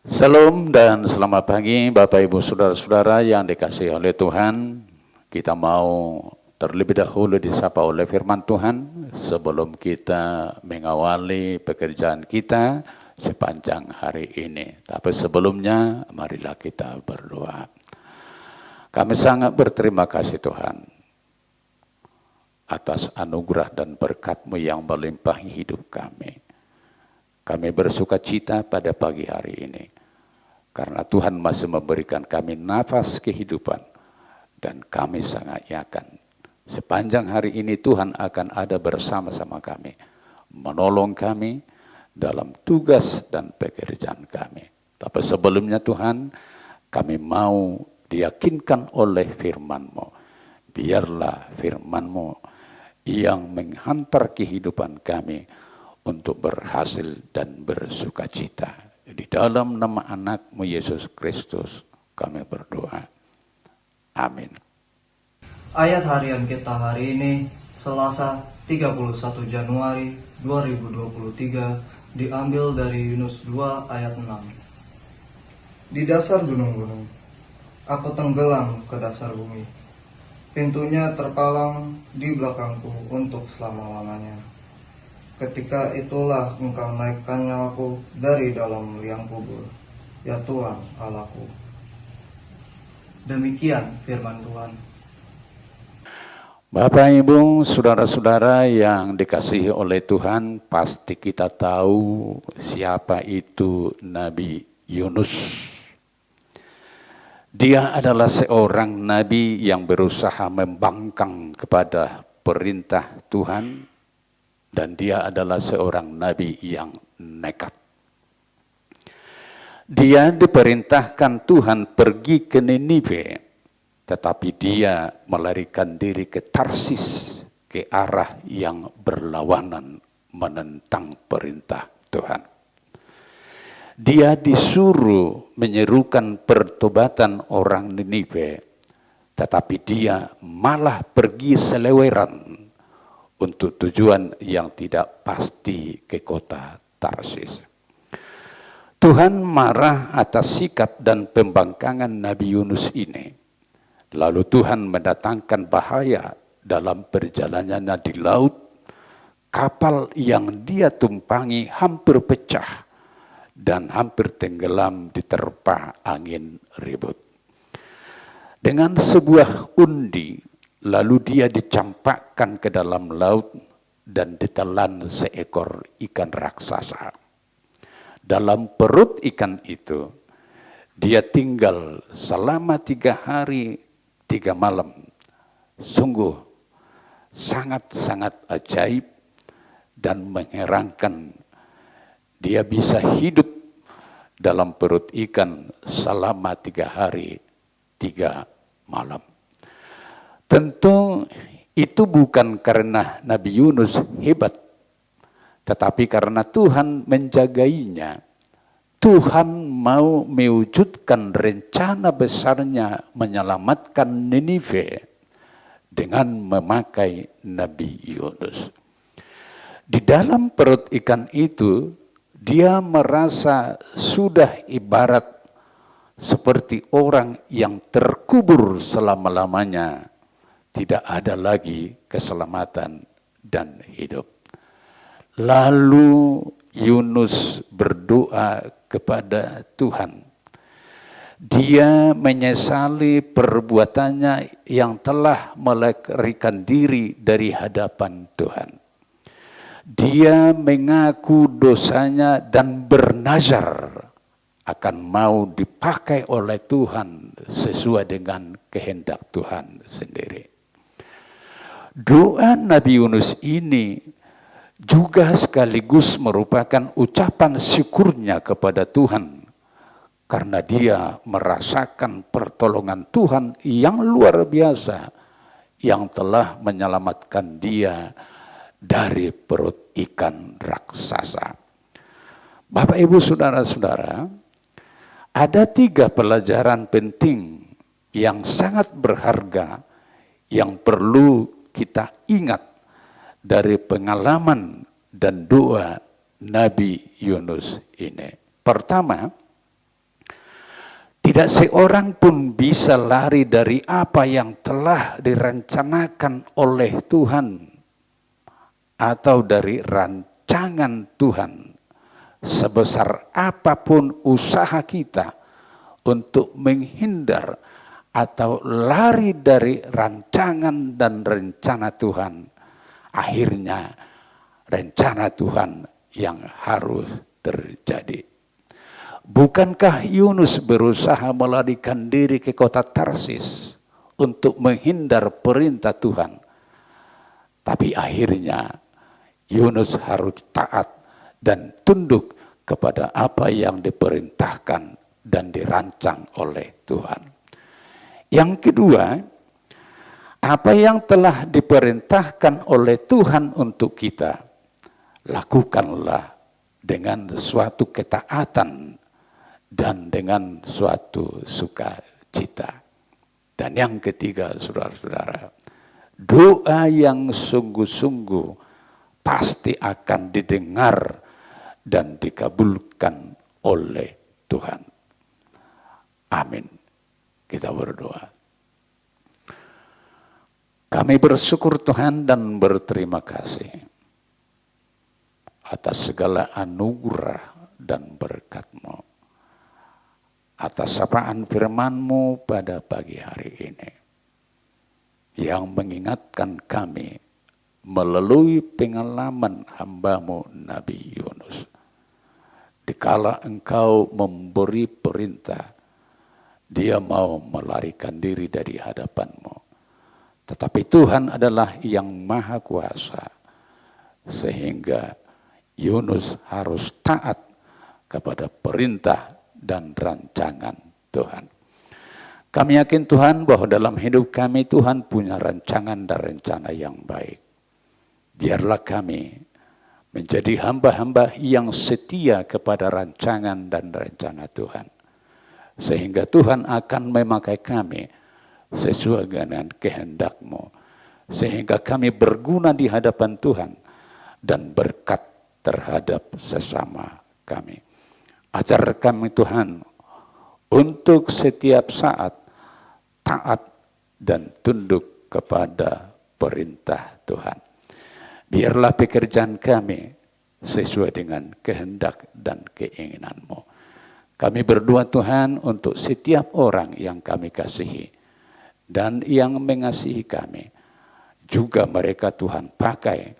Salam dan selamat pagi Bapak Ibu Saudara-saudara yang dikasihi oleh Tuhan. Kita mau terlebih dahulu disapa oleh firman Tuhan sebelum kita mengawali pekerjaan kita sepanjang hari ini. Tapi sebelumnya marilah kita berdoa. Kami sangat berterima kasih Tuhan atas anugerah dan berkat-Mu yang melimpahi hidup kami. Kami bersuka cita pada pagi hari ini. Karena Tuhan masih memberikan kami nafas kehidupan. Dan kami sangat yakin. Sepanjang hari ini Tuhan akan ada bersama-sama kami. Menolong kami dalam tugas dan pekerjaan kami. Tapi sebelumnya Tuhan, kami mau diyakinkan oleh firman-Mu. Biarlah firman-Mu yang menghantar kehidupan kami untuk berhasil dan bersuka cita. Di dalam nama anak-Mu Yesus Kristus kami berdoa. Amin. Ayat harian kita hari ini Selasa 31 Januari 2023 diambil dari Yunus 2 ayat 6. Di dasar gunung-gunung aku tenggelam ke dasar bumi. Pintunya terpalang di belakangku untuk selama-lamanya. Ketika itulah Engkau naikkan nyawaku dari dalam liang kubur, ya Tuhan Allahku. Demikian firman Tuhan. Bapak, Ibu, saudara-saudara yang dikasihi oleh Tuhan, pasti kita tahu siapa itu Nabi Yunus. Dia adalah seorang nabi yang berusaha membangkang kepada perintah Tuhan. Dan dia adalah seorang nabi yang nekat. Dia diperintahkan Tuhan pergi ke Ninive, tetapi dia melarikan diri ke Tarsis, ke arah yang berlawanan menentang perintah Tuhan. Dia disuruh menyerukan pertobatan orang Ninive, tetapi dia malah pergi seleweran untuk tujuan yang tidak pasti ke kota Tarsis. Tuhan marah atas sikap dan pembangkangan Nabi Yunus ini. Lalu Tuhan mendatangkan bahaya dalam perjalanannya di laut. Kapal yang dia tumpangi hampir pecah dan hampir tenggelam diterpa angin ribut. Dengan sebuah undi, lalu dia dicampakkan ke dalam laut dan ditelan seekor ikan raksasa. Dalam perut ikan itu, dia tinggal selama 3 hari 3 malam. Sungguh sangat-sangat ajaib dan mengherankan. Dia bisa hidup dalam perut ikan selama 3 hari 3 malam. Tentu itu bukan karena Nabi Yunus hebat, tetapi karena Tuhan menjagainya. Tuhan mau mewujudkan rencana besarnya menyelamatkan Ninive dengan memakai Nabi Yunus. Di dalam perut ikan itu, dia merasa sudah ibarat seperti orang yang terkubur selama-lamanya. Tidak ada lagi keselamatan dan hidup. Lalu Yunus berdoa kepada Tuhan. Dia menyesali perbuatannya yang telah melarikan diri dari hadapan Tuhan. Dia mengaku dosanya dan bernazar akan mau dipakai oleh Tuhan sesuai dengan kehendak Tuhan sendiri. Doa Nabi Yunus ini juga sekaligus merupakan ucapan syukurnya kepada Tuhan. Karena dia merasakan pertolongan Tuhan yang luar biasa yang telah menyelamatkan dia dari perut ikan raksasa. Bapak, Ibu, saudara-saudara, ada 3 pelajaran penting yang sangat berharga yang perlu kita ingat dari pengalaman dan doa Nabi Yunus ini. Pertama, tidak seorang pun bisa lari dari apa yang telah direncanakan oleh Tuhan atau dari rancangan Tuhan. Sebesar apapun usaha kita untuk menghindar atau lari dari rancangan dan rencana Tuhan, akhirnya rencana Tuhan yang harus terjadi. Bukankah Yunus berusaha melarikan diri ke kota Tarsis untuk menghindar perintah Tuhan? Tapi akhirnya Yunus harus taat dan tunduk kepada apa yang diperintahkan dan dirancang oleh Tuhan. Yang kedua, apa yang telah diperintahkan oleh Tuhan untuk kita, lakukanlah dengan suatu ketaatan dan dengan suatu sukacita. Dan yang ketiga, saudara-saudara, doa yang sungguh-sungguh pasti akan didengar dan dikabulkan oleh Tuhan. Amin. Kita berdoa. Kami bersyukur Tuhan dan berterima kasih atas segala anugerah dan berkat-Mu, atas sapaan firman-Mu pada pagi hari ini, yang mengingatkan kami melalui pengalaman hamba-Mu Nabi Yunus. Dikala Engkau memberi perintah, dia mau melarikan diri dari hadapan-Mu. Tetapi Tuhan adalah yang maha kuasa, sehingga Yunus harus taat kepada perintah dan rancangan Tuhan. Kami yakin Tuhan bahwa dalam hidup kami Tuhan punya rancangan dan rencana yang baik. Biarlah kami menjadi hamba-hamba yang setia kepada rancangan dan rencana Tuhan. Sehingga Tuhan akan memakai kami sesuai dengan kehendak-Mu. Sehingga kami berguna di hadapan Tuhan dan berkat terhadap sesama kami. Ajar kami Tuhan untuk setiap saat taat dan tunduk kepada perintah Tuhan. Biarlah pekerjaan kami sesuai dengan kehendak dan keinginan-Mu. Kami berdoa Tuhan untuk setiap orang yang kami kasihi dan yang mengasihi kami. Juga mereka Tuhan pakai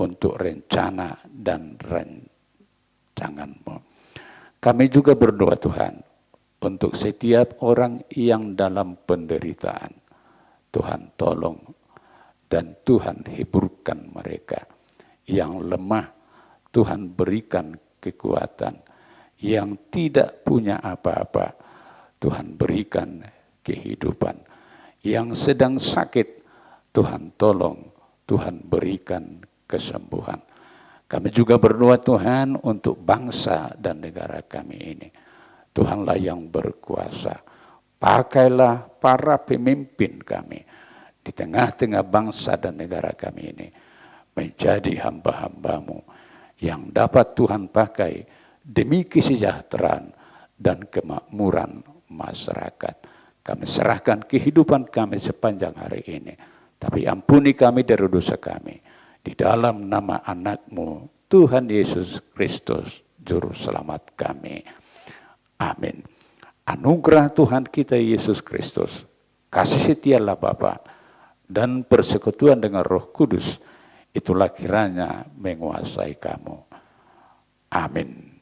untuk rencana dan rancangan-Mu. Kami juga berdoa Tuhan untuk setiap orang yang dalam penderitaan. Tuhan tolong dan Tuhan hiburkan mereka. Yang lemah Tuhan berikan kekuatan. Yang tidak punya apa-apa Tuhan berikan kehidupan. Yang sedang sakit Tuhan tolong, Tuhan berikan kesembuhan. Kami juga berdoa Tuhan untuk bangsa dan negara kami ini. Tuhanlah yang berkuasa. Pakailah para pemimpin kami di tengah-tengah bangsa dan negara kami ini menjadi hamba-hambamu yang dapat Tuhan pakai demi kesejahteraan dan kemakmuran masyarakat. Kami serahkan kehidupan kami sepanjang hari ini. Tapi ampuni kami dari dosa kami. Di dalam nama anak-Mu, Tuhan Yesus Kristus, Juru Selamat kami. Amin. Anugerah Tuhan kita Yesus Kristus, kasih setia Allah Bapa, dan persekutuan dengan Roh Kudus, itulah kiranya menguasai kamu. Amin.